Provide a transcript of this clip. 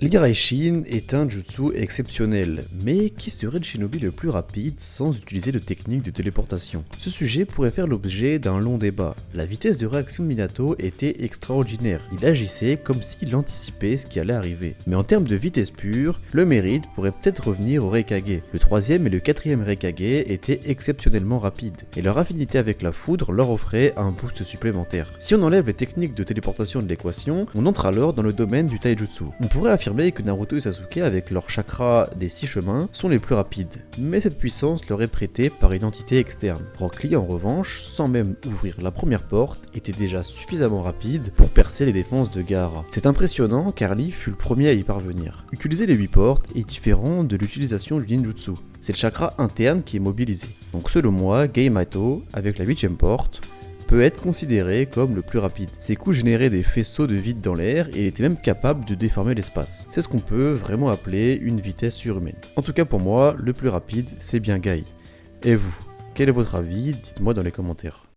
L'Hiraishin est un jutsu exceptionnel, mais qui serait le shinobi le plus rapide sans utiliser de technique de téléportation? Ce sujet pourrait faire l'objet d'un long débat. La vitesse de réaction de Minato était extraordinaire, il agissait comme s'il anticipait ce qui allait arriver. Mais en termes de vitesse pure, le mérite pourrait peut-être revenir au Raikage. Le troisième et le quatrième Raikage étaient exceptionnellement rapides, et leur affinité avec la foudre leur offrait un boost supplémentaire. Si on enlève les techniques de téléportation de l'équation, on entre alors dans le domaine du taijutsu. On pourrait affirmer que Naruto et Sasuke, avec leur chakra des 6 chemins, sont les plus rapides, mais cette puissance leur est prêtée par une entité externe. Rock Lee, en revanche, sans même ouvrir la première porte, était déjà suffisamment rapide pour percer les défenses de Gaara. C'est impressionnant car Lee fut le premier à y parvenir. Utiliser les 8 portes est différent de l'utilisation du ninjutsu. C'est le chakra interne qui est mobilisé. Donc selon moi, Geimito, avec la 8ème porte, peut être considéré comme le plus rapide. Ses coups généraient des faisceaux de vide dans l'air et il était même capable de déformer l'espace. C'est ce qu'on peut vraiment appeler une vitesse surhumaine. En tout cas pour moi, le plus rapide, c'est bien Guy. Et vous, quel est votre avis? Dites-moi dans les commentaires.